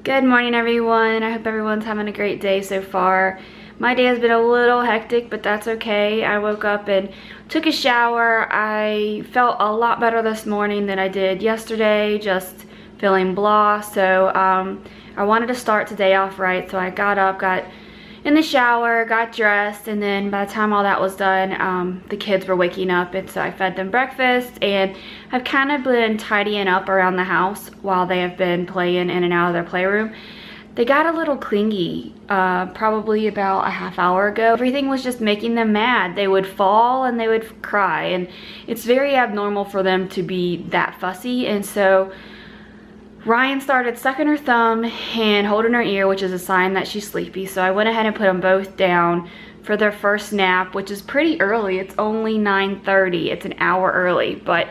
Good morning, everyone. I hope everyone's having a great day so far. My day has been a little hectic, but that's okay. I woke up and took a shower. I felt a lot better this morning than I did yesterday, just feeling blah. So I wanted to start today off right, so I got up, got in the shower, got dressed, and then by the time all that was done, the kids were waking up, and so I fed them breakfast, and I've kind of been tidying up around the house while they have been playing in and out of their playroom. They got a little clingy probably about a half hour ago. Everything was just making them mad. They would fall and they would cry, and it's very abnormal for them to be that fussy. And so Ryan started sucking her thumb and holding her ear, which is a sign that she's sleepy. So I went ahead and put them both down for their first nap, which is pretty early. It's only 9:30. It's an hour early, but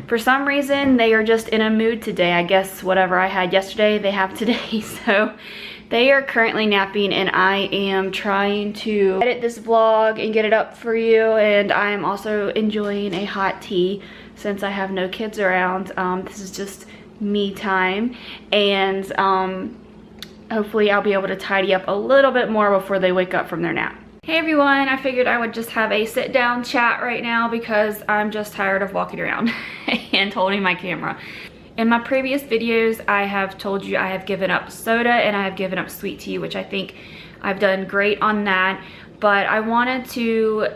for some reason they are just in a mood today. I guess whatever I had yesterday, they have today. So they are currently napping, and I am trying to edit this vlog and get it up for you. And I am also enjoying a hot tea since I have no kids around. This is just me time, and hopefully I'll be able to tidy up a little bit more before they wake up from their nap. Hey everyone, I figured I would just have a sit down chat right now because I'm just tired of walking around and holding my camera. In my previous videos, I have told you I have given up soda and I have given up sweet tea, which I think I've done great on that, but I wanted to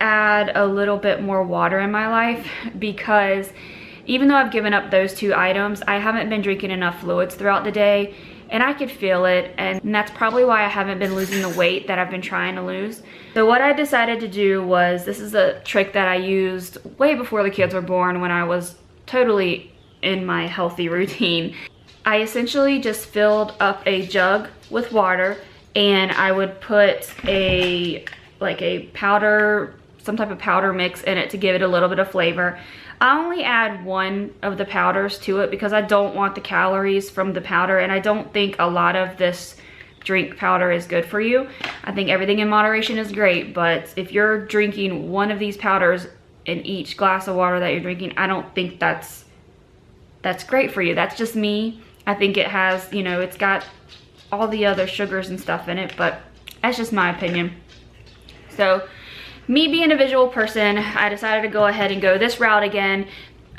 add a little bit more water in my life because even though I've given up those two items, I haven't been drinking enough fluids throughout the day, and I could feel it, and that's probably why I haven't been losing the weight that I've been trying to lose. So what I decided to do was, this is a trick that I used way before the kids were born when I was totally in my healthy routine. I essentially just filled up a jug with water, and I would put like a powder, some type of powder mix in it to give it a little bit of flavor. I only add one of the powders to it because I don't want the calories from the powder, and I don't think a lot of this drink powder is good for you. I think everything in moderation is great, but if you're drinking one of these powders in each glass of water that you're drinking, I don't think that's great for you. That's just me. I think it has, you know, it's got all the other sugars and stuff in it, but that's just my opinion. So me being a visual person, I decided to go ahead and go this route again.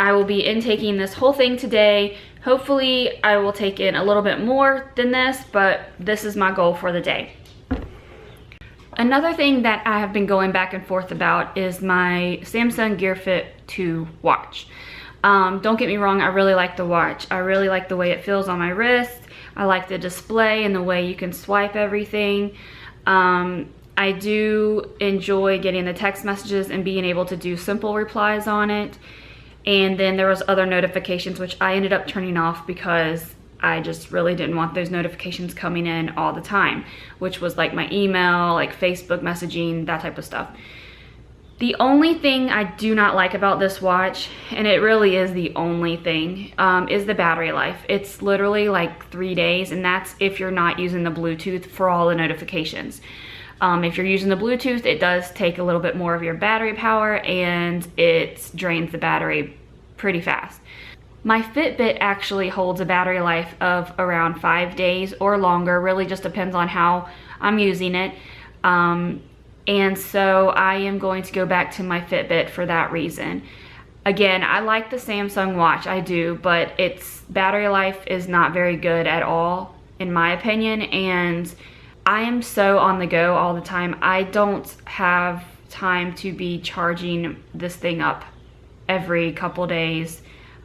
I will be intaking this whole thing today. Hopefully I will take in a little bit more than this, but this is my goal for the day. Another thing that I have been going back and forth about is my Samsung Gear Fit 2 watch. Don't get me wrong, I really like the watch. I really like the way it feels on my wrist. I like the display and the way you can swipe everything. I do enjoy getting the text messages and being able to do simple replies on it. And then there was other notifications which I ended up turning off because I just really didn't want those notifications coming in all the time, which was like my email, like Facebook messaging, that type of stuff. The only thing I do not like about this watch, and it really is the only thing, is the battery life. It's literally like 3 days, and that's if you're not using the Bluetooth for all the notifications. If you're using the Bluetooth, it does take a little bit more of your battery power, and it drains the battery pretty fast. My Fitbit actually holds a battery life of around 5 days or longer, really just depends on how I'm using it. And so I am going to go back to my Fitbit for that reason. Again, I like the Samsung watch, I do, but its battery life is not very good at all, in my opinion, and I am so on the go all the time. I don't have time to be charging this thing up every couple days.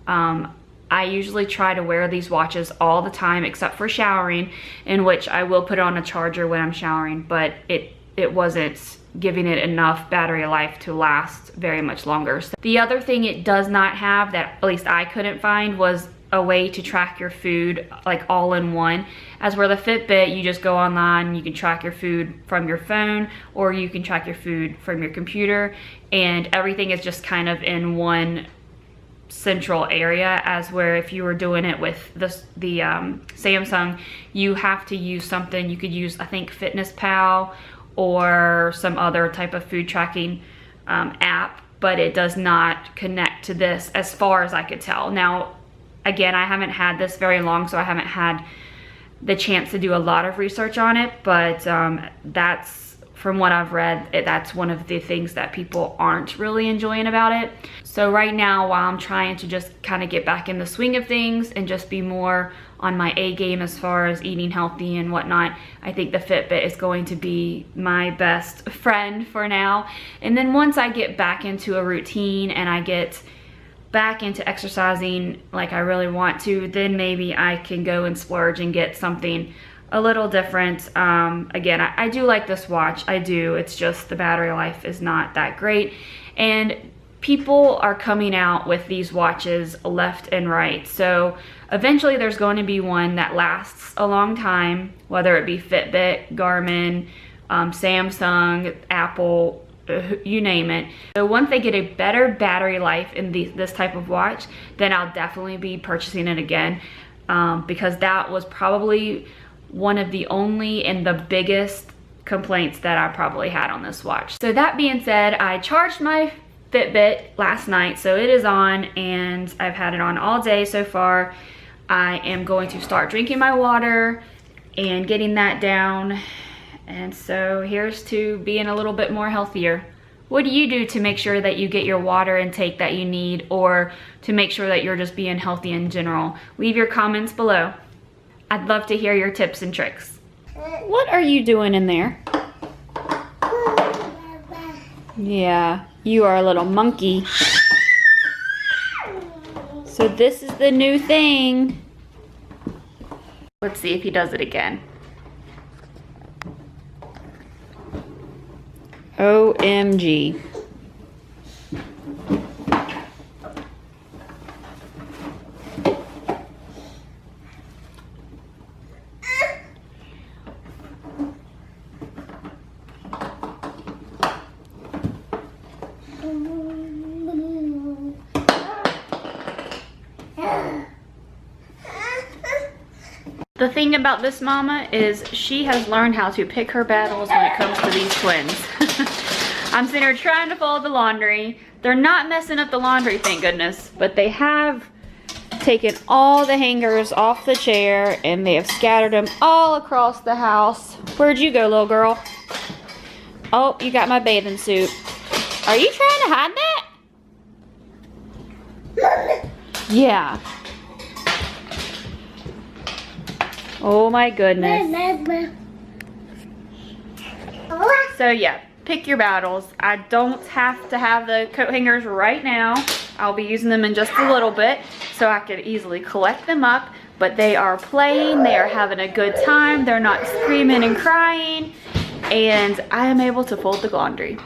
I usually try to wear these watches all the time except for showering, in which I will put on a charger when I'm showering, but it wasn't giving it enough battery life to last very much longer. So the other thing it does not have, that at least I couldn't find, was a way to track your food like all in one. As where the Fitbit, you just go online, you can track your food from your phone, or you can track your food from your computer, and everything is just kind of in one central area. As where if you were doing it with the Samsung, you have to use something. You could use, I think, FitnessPal or some other type of food tracking app, but it does not connect to this as far as I could tell. Now, again, I haven't had this very long, so I haven't had the chance to do a lot of research on it, but that's, from what I've read, that's one of the things that people aren't really enjoying about it. So right now, while I'm trying to just kind of get back in the swing of things and just be more on my A game as far as eating healthy and whatnot, I think the Fitbit is going to be my best friend for now. And then once I get back into a routine and I get back into exercising like I really want to, then maybe I can go and splurge and get something a little different. Again, I do like this watch, I do. It's just the battery life is not that great. And people are coming out with these watches left and right. So eventually there's going to be one that lasts a long time, whether it be Fitbit, Garmin, Samsung, Apple, you name it. So once they get a better battery life in this type of watch, then I'll definitely be purchasing it again, because that was probably one of the only and the biggest complaints that I probably had on this watch. So that being said, I charged my Fitbit last night, so it is on and I've had it on all day so far. I am going to start drinking my water and getting that down. And so here's to being a little bit more healthier. What do you do to make sure that you get your water intake that you need, or to make sure that you're just being healthy in general? Leave your comments below. I'd love to hear your tips and tricks. What are you doing in there? Yeah, you are a little monkey. So this is the new thing. Let's see if he does it again. OMG. The thing about this mama is she has learned how to pick her battles when it comes to these twins. I'm sitting here trying to fold the laundry. They're not messing up the laundry, thank goodness, but they have taken all the hangers off the chair and they have scattered them all across the house. Where'd you go, little girl? Oh, you got my bathing suit. Are you trying to hide that? Yeah. Oh my goodness. So yeah, pick your battles. I don't have to have the coat hangers right now. I'll be using them in just a little bit so I could easily collect them up, but they are playing, they are having a good time, they're not screaming and crying, and I am able to fold the laundry.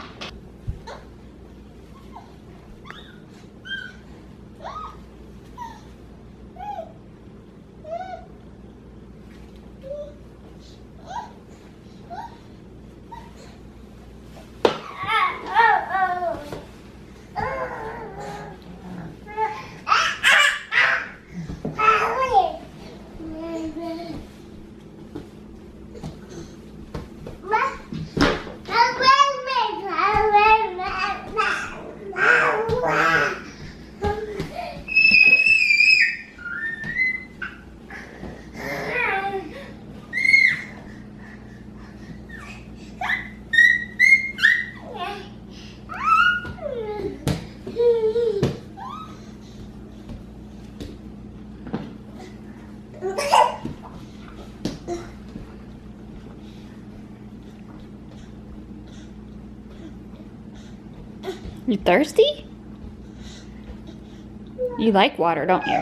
You thirsty? You like water, don't you?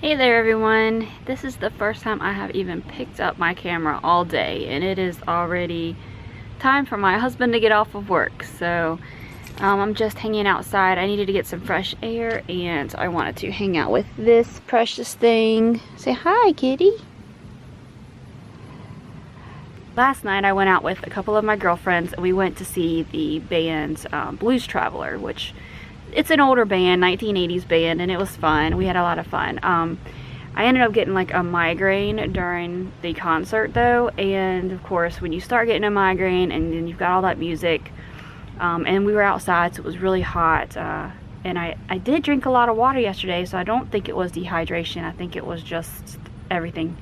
Hey there everyone, this is the first time I have even picked up my camera all day, and it is already time for my husband to get off of work. So I'm just hanging outside. I needed to get some fresh air, and I wanted to hang out with this precious thing. Say hi, kitty. Last night I went out with a couple of my girlfriends and we went to see the band Blues Traveler, which it's an older band, 1980s band, and it was fun. We had a lot of fun. I ended up getting like a migraine during the concert though, and of course when you start getting a migraine and then you've got all that music, and we were outside so it was really hot, and I did drink a lot of water yesterday, so I don't think it was dehydration. I think it was just everything.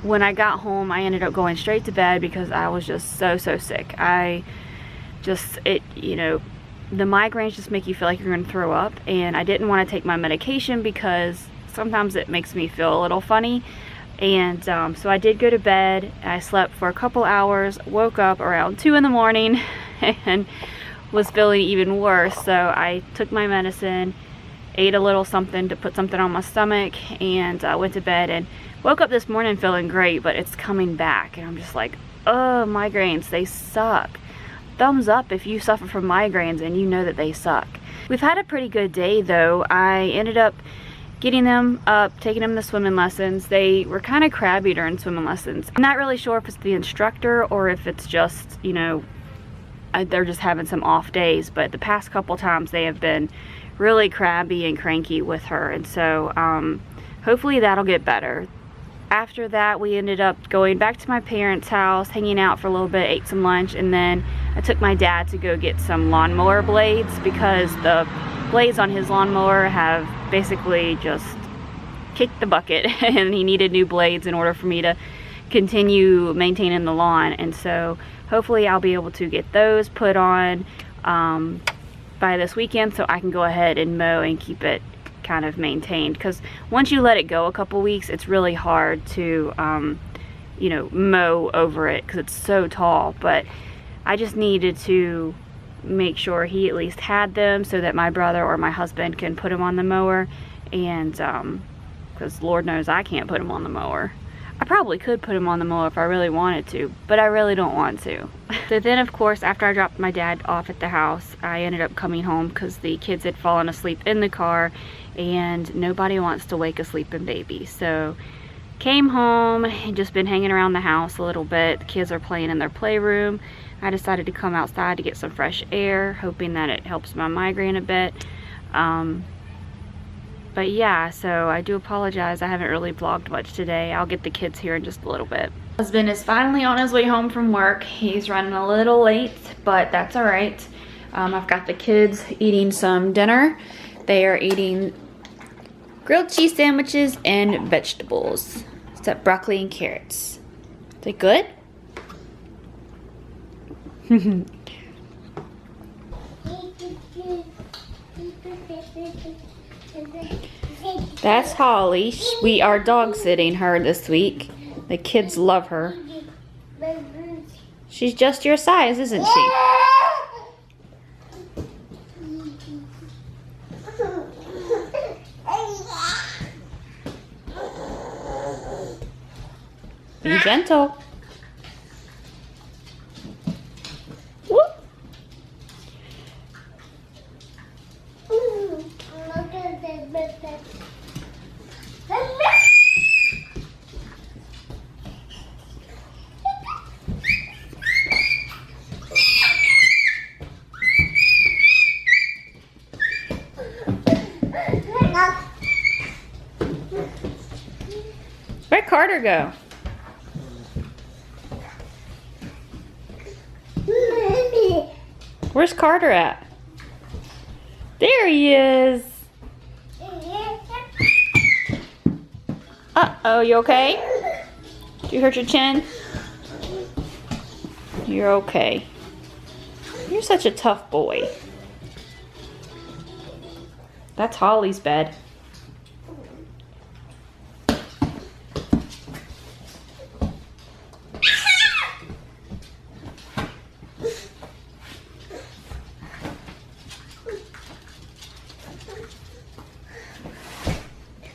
When I got home I ended up going straight to bed because I was just so sick. The migraines just make you feel like you're going to throw up, and I didn't want to take my medication because sometimes it makes me feel a little funny. And so I did go to bed. I slept for a couple hours, woke up around 2 in the morning and was feeling even worse. So I took my medicine, ate a little something to put something on my stomach, and went to bed and woke up this morning feeling great, but it's coming back and I'm just like, oh, migraines, they suck. Thumbs up if you suffer from migraines and you know that they suck. We've had a pretty good day though. I ended up getting them up, taking them to swimming lessons. They were kind of crabby during swimming lessons. I'm not really sure if it's the instructor or if it's just, you know, they're just having some off days, but the past couple times they have been really crabby and cranky with her, and so hopefully that'll get better. After that we ended up going back to my parents' house, hanging out for a little bit, ate some lunch, and then I took my dad to go get some lawnmower blades because the blades on his lawnmower have basically just kicked the bucket and he needed new blades in order for me to continue maintaining the lawn. And so hopefully I'll be able to get those put on by this weekend so I can go ahead and mow and keep it kind of maintained, because once you let it go a couple weeks it's really hard to you know, mow over it because it's so tall. But I just needed to make sure he at least had them so that my brother or my husband can put them on the mower, and because Lord knows I can't put them on the mower. I probably could put them on the mower if I really wanted to, but I really don't want to. So then of course after I dropped my dad off at the house I ended up coming home because the kids had fallen asleep in the car and nobody wants to wake a sleeping baby. So came home and just been hanging around the house a little bit. The kids are playing in their playroom. I decided to come outside to get some fresh air, hoping that it helps my migraine a bit. But yeah, so I do apologize. I haven't really vlogged much today. I'll get the kids here in just a little bit. Husband is finally on his way home from work. He's running a little late, but that's all right. I've got the kids eating some dinner. They are eating grilled cheese sandwiches and vegetables. Except broccoli and carrots. Is it good? That's Holly. We are dog sitting her this week. The kids love her. She's just your size, isn't she? Be gentle. Whoop. Where'd Carter go? Where's Carter at? There he is. Uh-oh, you okay? Did you hurt your chin? You're okay. You're such a tough boy. That's Holly's bed.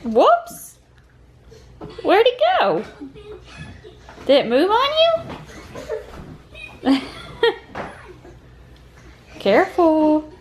Whoops! go? Did it move on you? Careful.